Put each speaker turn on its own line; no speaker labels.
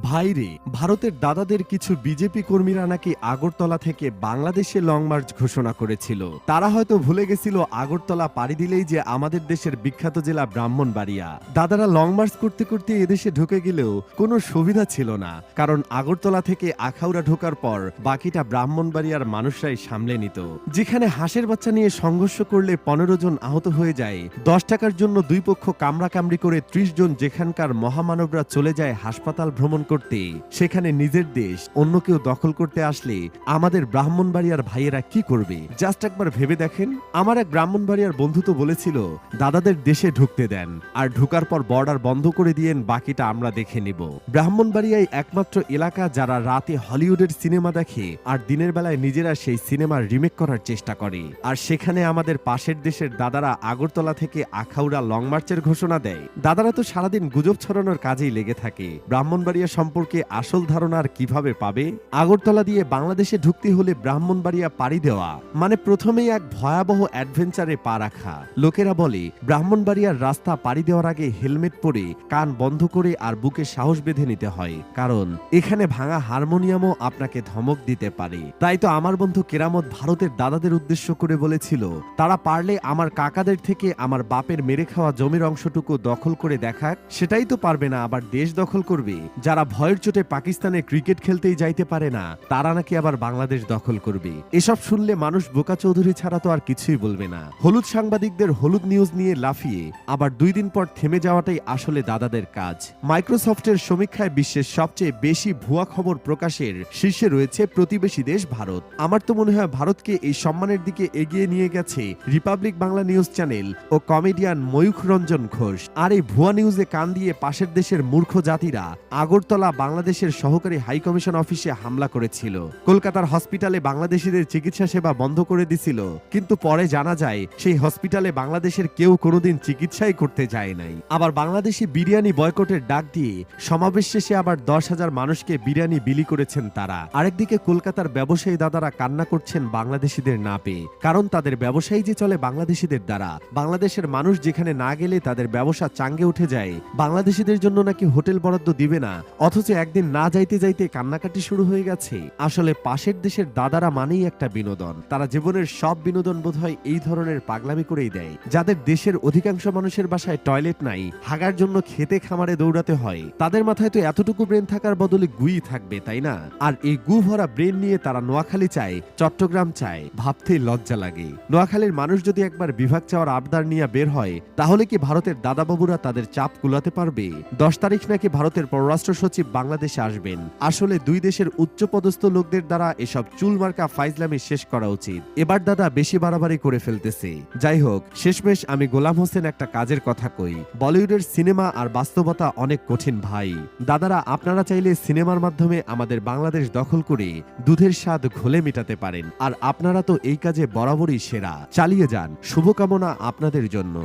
ভাইরে, ভারতের দাদাদের কিছু বিজেপি কর্মীরা নাকি আগরতলা থেকে বাংলাদেশে লং মার্চ ঘোষণা করেছিল। তারা হয়তো ভুলে গেছিল আগরতলা পাড়ি দিলেই যে আমাদের দেশের বিখ্যাত জেলা ব্রাহ্মণবাড়িয়া। দাদারা লং মার্চ করতে করতে এদেশে ঢুকে গেলেও কোনো সুবিধা ছিল না, কারণ আগরতলা থেকে আখাউড়া ঢোকার পর বাকিটা ব্রাহ্মণবাড়িয়ার মানুষরাই সামলে নিত। যেখানে হাঁসের বাচ্চা নিয়ে সংঘর্ষ করলে 15 জন আহত হয়ে যায়, 10 টাকার জন্য দুই পক্ষ কামড়াকামড়ি করে 30 জন যেখানকার মহামানবরা চলে যায় হাসপাতাল ভ্রমণ করতে, সেখানে নিজের দেশ অন্য কেউ দখল করতে আসলে আমাদের ব্রাহ্মণবাড়িয়ার ভাইয়েরা কি করবে? জাস্ট একবার ভেবে দেখেন। আমার এক ব্রাহ্মণবাড়িয়ার বন্ধু তো বলেছিল, দাদাদের দেশে ঢুকতে দেন, আর ঢুকার পর বর্ডার বন্ধ করে দিয়েন, বাকিটা আমরা দেখে নিব। ব্রাহ্মণবাড়িয়ায় একমাত্র এলাকা যারা রাতে হলিউডের সিনেমা দেখে আর দিনের বেলায় নিজেরা সেই সিনেমার রিমেক করার চেষ্টা করে। আর সেখানে আমাদের পাশের দেশের দাদারা আগরতলা থেকে আখাউড়া লং মার্চের ঘোষণা দেয়। দাদারা তো সারাদিন গুজব ছড়ানোর কাজেই লেগে থাকে। ব্রাহ্মণবাড়িয়া সম্পর্কে আসল ধারণা আর কিভাবে পাবে? আগরতলা দিয়ে বাংলাদেশে ঢুকতে হলে ব্রাহ্মণবাড়িয়া পাড়ি দেওয়া মানে প্রথমেই এক ভয়াবহ অ্যাডভেঞ্চারে পা রাখা। লোকেরা বলে ব্রাহ্মণবাড়িয়ার রাস্তা পাড়ি দেওয়ার আগে হেলমেট পরে কান বন্ধ করে আর বুকে সাহস বেঁধে নিতে হয়, কারণ এখানে ভাঙা হারমোনিয়ামও আপনাকে ধমক দিতে পারে। তাই তো আমার বন্ধু কেরামত ভারতের দাদাদের উদ্দেশ্য করে বলেছিল, তারা পারলে আমার কাকাদের থেকে আমার বাপের মেরে খাওয়া জমির অংশটুকু দখল করে দেখাক। সেটাই তো পারবে না, আবার দেশ দখল করবে। যারা ভয়ের চোটে পাকিস্তানে ক্রিকেট খেলতেই যাইতে পারে না, তারা নাকি আবার বাংলাদেশ দখল করবে। এসব শুনলে মানুষ বোকা চৌধুরী ছাড়া তো আর কিছুই বলবে না। হলুদ সাংবাদিকদের হলুদ নিউজ নিয়ে লাফিয়ে আবার 2 দিন পর থেমে যাওয়াটাই আসলে দাদাদের কাজ। মাইক্রোসফটের সমীক্ষায় বিশ্বের সবচেয়ে বেশি ভুয়া খবর প্রকাশের শীর্ষে রয়েছে প্রতিবেশী দেশ ভারত। আমার তো মনে হয় ভারতকে এই সম্মানের দিকে এগিয়ে নিয়ে গেছে রিপাবলিক বাংলা নিউজ চ্যানেল ও কমেডিয়ান ময়ূখ রঞ্জন ঘোষ। আর এই ভুয়া নিউজে কান দিয়ে পাশের দেশের মূর্খ জাতিরা আগরতলা বাংলাদেশের সহকারী হাইকমিশন অফিসে হামলা করেছিল। কলকাতার হসপিটালে বাংলাদেশিদের চিকিৎসা সেবা বন্ধ করে দিছিল, কিন্তু পরে জানা যায় সেই হসপিটালে বাংলাদেশের কেউ কোনোদিন চিকিৎসাই করতে যায় নাই। আবার বাংলাদেশি বিরিয়ানি বয়কটের ডাক দিয়ে সমাবেশ শেষে আবার 10,000 মানুষকে বিরিয়ানি বিলি করেছেন তারা। আরেকদিকে কলকাতার ব্যবসায়ী দাদারা কান্না করছেন বাংলাদেশিদের না পেয়ে, কারণ তাদের ব্যবসায়ী যে চলে বাংলাদেশিদের দ্বারা। বাংলাদেশের মানুষ যেখানে না গেলে তাদের ব্যবসা চাঙ্গে উঠে যায়, বাংলাদেশিদের জন্য নাকি হোটেল বরাদ্দ দিবে না, অথচ একদিন না যাইতে যাইতে কান্নাকাটি শুরু হয়ে গেছে। আসলে পাশের দেশের দাদারা মানেই একটা বিনোদন। তারা জীবনের সব বিনোদন বোধহয় এই ধরনের পাগলামি করেই দেয়। যাদের দেশের অধিকাংশ মানুষের বাসায় টয়লেট নাই, হাগার জন্য খেতে খামারে দৌড়াতে হয়, তাদের মাথায় তো এতটুকু ব্রেন থাকার বদলে গুই থাকবে, তাই না? আর এই গু ভরা ব্রেন নিয়ে তারা নোয়াখালী চায়, চট্টগ্রাম চায়, ভাবতেই লজ্জা লাগে। নোয়াখালীর মানুষ যদি একবার বিভাগ চাওয়ার আবদার নিয়ে বের হয়, তাহলে কি ভারতের দাদাবাবুরা তাদের চাপ কুলাতে পারবে? 10 তারিখ নাকি ভারতের পররাষ্ট্র সচিব বাংলাদেশে আসবেন। আসলে দুই দেশের উচ্চপদস্থ লোকদের দ্বারা এসব চুলমার্কা ফাইজলামি শেষ করা উচিত। এবার দাদা বেশি বাড়াবাড়ি করে ফেলতেছে। যাই হোক, শেষমেশ আমি গোলাম হোসেন একটা কাজের কথা কই, বলিউডের সিনেমা আর বাস্তবতা অনেক কঠিন ভাই। দাদারা আপনারা চাইলে সিনেমার মাধ্যমে আমাদের বাংলাদেশ দখল করে দুধের স্বাদ ঘোলে মেটাতে পারেন, আর আপনারা তো এই কাজে বরাবরই সেরা। চালিয়ে যান, শুভকামনা আপনাদের জন্য।